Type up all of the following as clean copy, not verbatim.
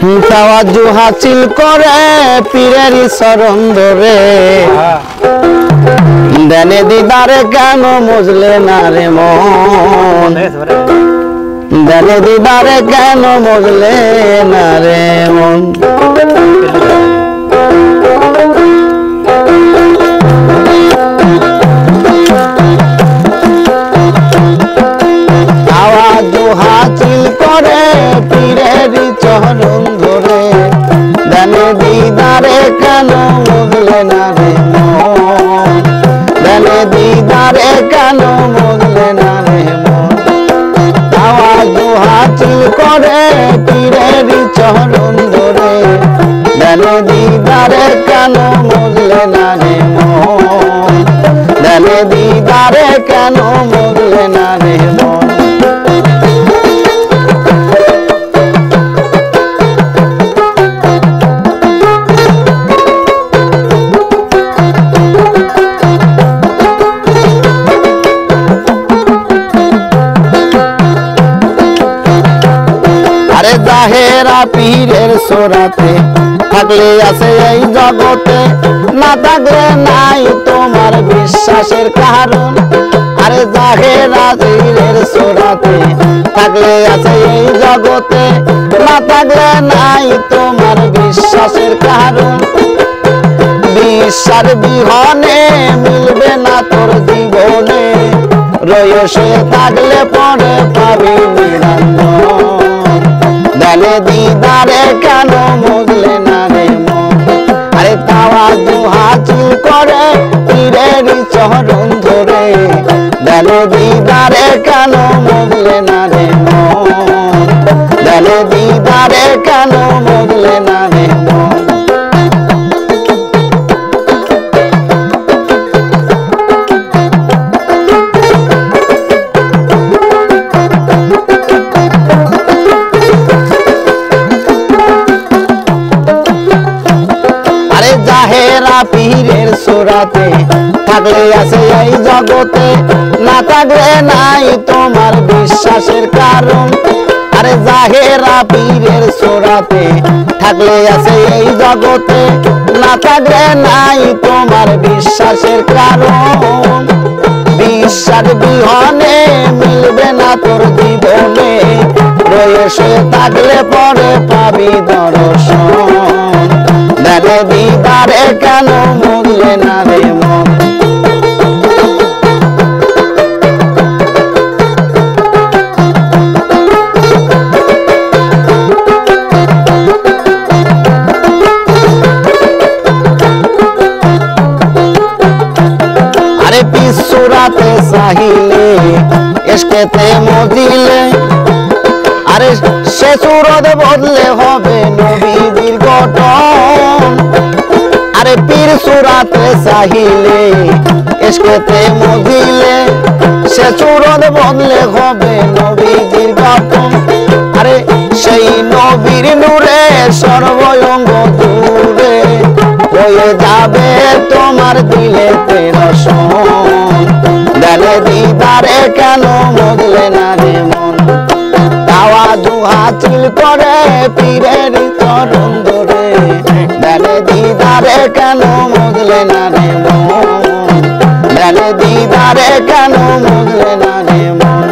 তাওয়াজ্জু হাসিল করে পীরের চরণ ধরে দেনে দিদারে কেন মজলে না রে মন দেনে দিদারে কেন মজলে না রে মন তাওয়াজ্জু হাসিল করে পীরের চরণ ধরে দেনে দিদারে কেন মজলে না রে মন দেনে দিদারে কেন মজলে না রে মন তাওয়াজ্জু হাসিল করে পীরের চরণ ধরে দেনে দিদারে কেন মজলে না রে মন দেনে দিদারে কেন মজলে না রে মন জাহেরা পীরের সোরাতে থাকলে আছে এই জগতে না থাকলে নাই তোমার বিশ্বাসের কারণ আরে জাহেরা পীরের সোরাতে থাকলে আছে এই জগতে না থাকলে নাই তোমার বিশ্বাসের কারণ বিশ্বাস বিহনে মিলবে না তোর জীবনে রয়েছে থাকলে পরে পাবি নিরঞ্জন দেনে দিদারে কেন মজলে না রে মন আরে তাওয়াজ্জু হাসিল করে পীরের চরণ ধরে দেনে দিদারে কেন মজলে না রে মন দেনে দিদারে কেন মজলে না রে মন পীরের সোরাতে থাকলে আছে এই জগতে না থাকলে নাই তোমার বিশ্বাসের কারণ আরে জাহেরা পীরের সোরাতে থাকলে আছে এই জগতে না থাকলে নাই তোমার বিশ্বাসের কারণ বিশ্বাস বিহনে মিলবে না তোর জীবনে রয়েছে থাকলে পরে পাবি দর্শন দেনে দিদারে কেন মজলে না রে মন আরে পিছুরাতে চাহিলে এসকেতে মজিলে আরে সে সুরত বদলে হবে নবীজির গঠন আরে পীর সুরাতে চাহিলে এসকেতে মজিলে সে সুরত বদলে হবে নবীজির গঠন আরে সেই নবীর নূরে সর্বঙ্গ দূরে হয়ে যাবে তোমার দিলেতে রসন দেনে দিদারে কেন মজলে না রে মন তাওয়াজ্জু হাসিল করে পীরের চরণ ধরে দেনে দিদারে কেন মজলে না রে মন দেনে দিদারে কেন মজলে না রে মন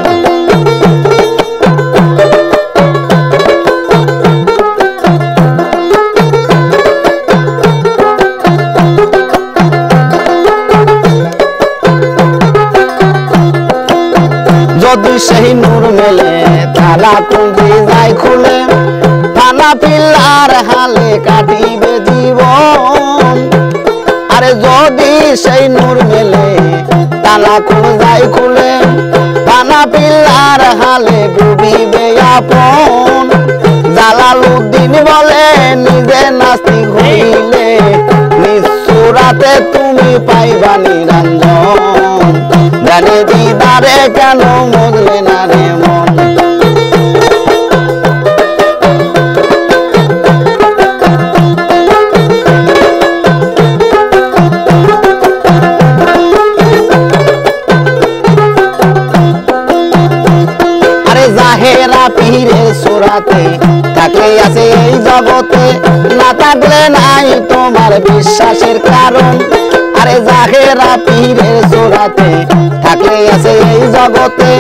যদি সেই নূর মেলে তালা কুঁজি যায় খুলে থানা পিল্লার হালে কাটিবে জীবন আরে যদি সেই নূর মেলে তালা কুঁজাই খুলে থানা পিল্লার হালে ডুবিবে আপন জালালউদ্দিন বলে নিজে নাস্তিক হইলে নিঃসুরাতে তুমি পাইবা নিরঞ্জন দেনে দিদারে কেন মজলে না রে মন আরে জাহেরা পীরের সোরাতে থাকলে আছে এই জগতে না থাকলে নাই তোমার বিশ্বাসের কারণ আরে জাহেরা পীরের জোড়াতে থাকলে আছে এই জগতে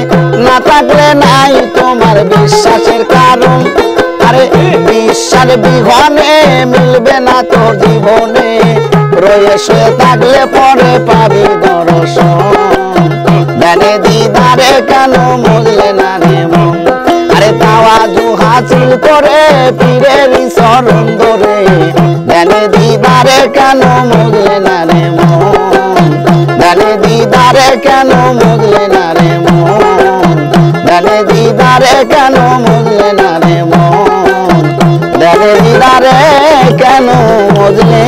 না থাকলে নাই তোমার বিশ্বাসের কারণ আরে বিশ্বাস বিঘনে মিলবে না তোর জীবনে রয়ে শুয়ে থাকলে পরে পাবি দর্শন ধ্যানে দিদারে কেন বুঝলে না রে মন আরে তাওয়াজু হাসিল করে পীরের শরণ ধরে ধ্যানে দিদারে কেন বুঝলে না রে মন ধ্যানে দিদারে কেন বুঝলে না রে মন ধ্যানে দিদারে কেন বুঝলে না রে মন ধ্যানে দিদারে কেন বুঝলে